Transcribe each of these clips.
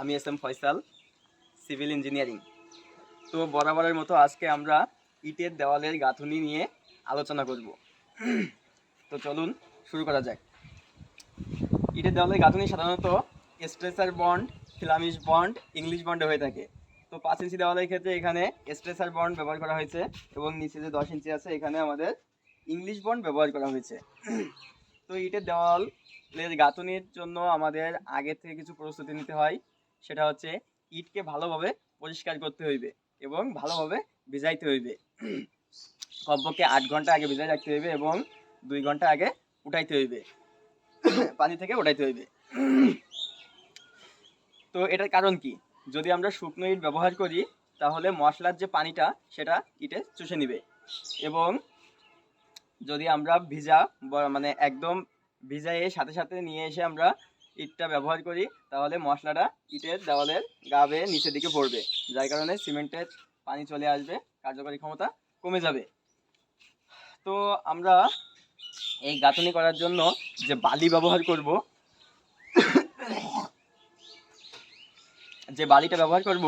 আমি S M Faisal, civil engineering. তো বরাবরের মতো আজকে আমরা ইটের দেওয়ালের গাঁথুনি নিয়ে আলোচনা করব। তো চলুন শুরু করা যাক। ইটের দেওয়ালের গাঁথুনি সাধারণত স্ট্রেচার বন্ড, ফিলামিশ বন্ড, ইংলিশ বন্ডে হয়ে থাকে। তো 5 ইঞ্চি দেওয়ালের ক্ষেত্রে এখানে স্ট্রেচার বন্ড ব্যবহার করা হয়েছে এবং নিচে যে 10 ইঞ্চি আছে এখানে আমাদের ইংলিশ বন্ড ব্যবহার করা হয়েছে। তো ইটের দেওয়ালের গাঁথুনির জন্য আমাদের আগে থেকে কিছু প্রস্তুতি নিতে হয়। সেটা হচ্ছে ইটকে ভালোভাবে পরিষ্কার করতে হইবে এবং ভালোভাবে ভিজাইতে হইবে। কমপক্ষে 8 ঘন্টা আগে ভিজাই রাখতে হইবে এবং 2 ঘন্টা আগে উঠাইতে হইবে, পানি থেকে উঠাইতে হইবে। তো এটার কারণ কি? যদি আমরা শুকনো ইট ব্যবহার করি তাহলে মশলার যে পানিটা সেটা ইটে চুষে নিবে, এবং যদি আমরা ভিজা মানে একদম ভিজাইয়ে সাথে সাথে নিয়ে এসে আমরা ইটটা ব্যবহার করি তাহলে মশলাটা ইটের দেওয়ালের গা বেয়ে নিচের দিকে পড়বে, যার কারণে সিমেন্টের পানি চলে আসবে, কার্যকরী ক্ষমতা কমে যাবে। তো আমরা এই গাঁথুনি করার জন্য যে বালি ব্যবহার করব, যে বালিটা ব্যবহার করব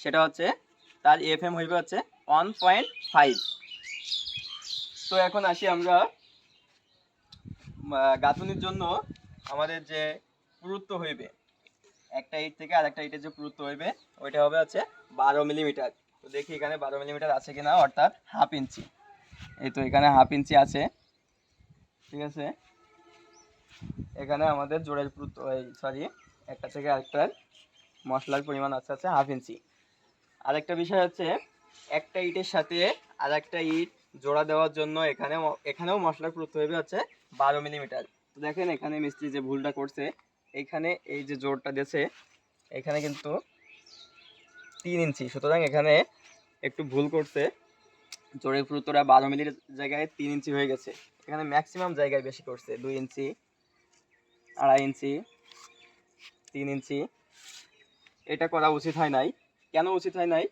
সেটা হচ্ছে তার এফএম হইবে হচ্ছে 1.5। তো এখন আসি আমরা গাঁথুনির জন্য আমাদের যে পুরুত্ব হইবে, একটা ইট থেকে আরেকটা ইটের যে পুরুত্ব হইবে ওইটা হবে হচ্ছে 12 মিলিমিটার। তো দেখি এখানে 12 মিলিমিটার আছে কিনা, অর্থাৎ হাফ ইঞ্চি। এই তো এখানে হাফ ইঞ্চি আছে, ঠিক আছে। এখানে আমাদের জোড়ের পুরুত্ব একটা থেকে আরেকটার মশলার পরিমাণ আছে হাফ ইঞ্চি। আরেকটা বিষয় হচ্ছে একটা ইটের সাথে আরেকটা ইট জোড়া দেওয়ার জন্য এখানেও মশলার পুরুত্ব হইবে হচ্ছে 12 মিলিমিটার। তো দেখেন এখানে মিস্ত্রি যে ভুলটা করছে, এখানে এই যে জোড়টা দিয়েছে এখানে কিন্তু 3 ইঞ্চি, সুতরাং এখানে একটু ভুল করছে। জোড়ের পুরুত্বটা 12 মিলির জায়গায় 3 ইঞ্চি হয়ে গেছে। এখানে ম্যাক্সিমাম জায়গায় বেশি করছে, 2 ইঞ্চি, 2.5 ইঞ্চি, 3 ইঞ্চি। এটা করা উচিত হয় নাই। কেন উচিত হয় নাই?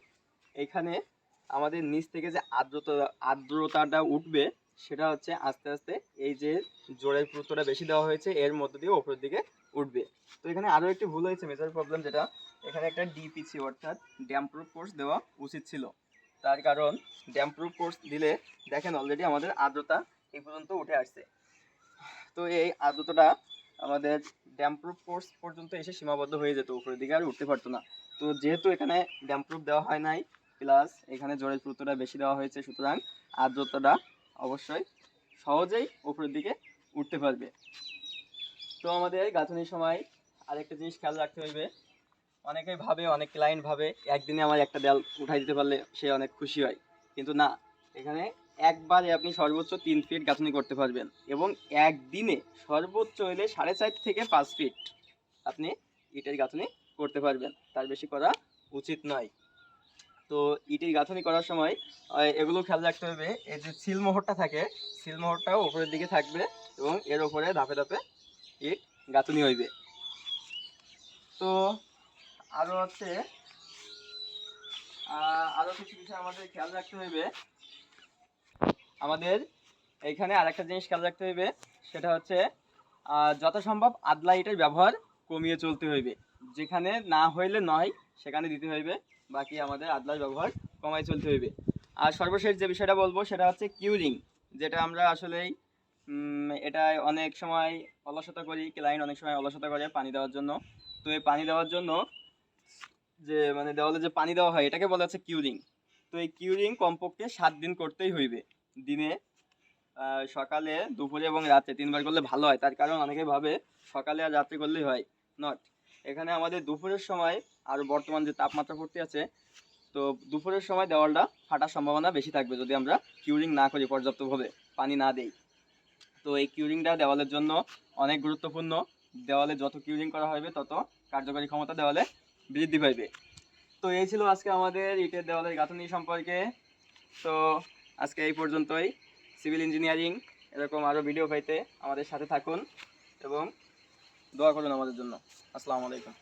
এখানে আমাদের নিচ থেকে যে আর্দ্রতাটা উঠবে সেটা হচ্ছে আস্তে আস্তে এই যে জোড়ের পুরুত্বটা বেশি দেওয়া হয়েছে এর মধ্যে দিয়ে উপরের দিকে উঠবে। তো এখানে আরও একটি ভুল হয়েছে, মেজর প্রবলেম, যেটা এখানে একটা ডিপিসি অর্থাৎ ড্যাম্প প্রুফ কোর্স দেওয়া উচিত ছিল। তার কারণ ড্যাম্প প্রুফ কোর্স দিলে দেখেন অলরেডি আমাদের আর্দ্রতা এই পর্যন্ত উঠে আসছে। তো এই আর্দ্রতাটা আমাদের ড্যাম্প প্রুফ কোর্স পর্যন্ত এসে সীমাবদ্ধ হয়ে যেত, উপরের দিকে আর উঠতে পারতো না। তো যেহেতু এখানে ড্যাম্প প্রুফ দেওয়া হয় নাই, প্লাস এখানে জোরের পুরুত্বটা বেশি দেওয়া হয়েছে, সুতরাং আর্দ্রতাটা অবশ্যই সহজেই উপরের দিকে উঠতে পারবে। তো আমাদের গাঁথনির সময় আরেকটা জিনিস খেয়াল রাখতে হইবে। অনেকেই ভাবে, অনেক ক্লায়েন্ট ভাবে একদিনে আমার একটা দেয়াল উঠাই দিতে পারলে সে অনেক খুশি হয়, কিন্তু না। এখানে একবারে আপনি সর্বোচ্চ 3 ফিট গাঁথনি করতে পারবেন এবং একদিনে সর্বোচ্চ হলে 4.5 থেকে 5 ফিট আপনি ইটের গাঁথনি করতে পারবেন, তার বেশি করা উচিত নয়। তো ইটের গাঁথনি করার সময় এগুলো খেয়াল রাখতে হবে। এই যে সিলমোহরটা থাকে, সিলমোহরটাও উপরের দিকে থাকবে এবং এর উপরে ধাপে ধাপে ইট গাঁথনি হইবে। তো আরও হচ্ছে আরও কিছু বিষয় আমাদের খেয়াল রাখতে হইবে। আমাদের এইখানে আরেকটা জিনিস খেয়াল রাখতে হইবে, সেটা হচ্ছে যথাসম্ভব আদলা ইটের ব্যবহার কমিয়ে চলতে হইবে। যেখানে না হইলে নয় সেখানে দিতে হইবে, বাকি আমাদের আদলার ব্যবহার কমাই চলতে হইবে। আর সর্বশেষ যে বিষয়টা বলবো সেটা হচ্ছে কিউরিং, যেটা আমরা আসলেই এটা অনেক সময় অলসতা করি, ক্লায়েন্ট অনেক সময় অলসতা করে পানি দেওয়ার জন্য। তো এই পানি দেওয়ার জন্য যে মানে দেওয়ালে যে পানি দেওয়া হয় এটাকে বলা হচ্ছে কিউরিং। তো এই কিউরিং কমপক্ষে 7 দিন করতেই হইবে। দিনে সকালে, দুপুরে এবং রাতে 3 বার করলে ভালো হয়। তার কারণ অনেকে ভাবে সকালে আর রাত্রে করলেই হয়, নট। এখানে আমাদের দুপুরের সময় আর বর্তমান যে তাপমাত্রা পড়তে আছে, তো দুপুরের সময় দেওয়ালটা ফাটার সম্ভাবনা বেশি থাকবে যদি আমরা কিউরিং না করি, পর্যাপ্তভাবে পানি না দেই। তো এই কিউরিংটা দেওয়ালের জন্য অনেক গুরুত্বপূর্ণ। দেওয়ালে যত কিউরিং করা হবে তত কার্যকরী ক্ষমতা দেওয়ালে বৃদ্ধি পাইবে। তো এই ছিল আজকে আমাদের ইটের দেওয়ালের গাঁথনি সম্পর্কে। তো আজকে এই পর্যন্তই। সিভিল ইঞ্জিনিয়ারিং এরকম আরও ভিডিও পাইতে আমাদের সাথে থাকুন এবং দোয়া করুন আমাদের জন্য। আসসালামু আলাইকুম।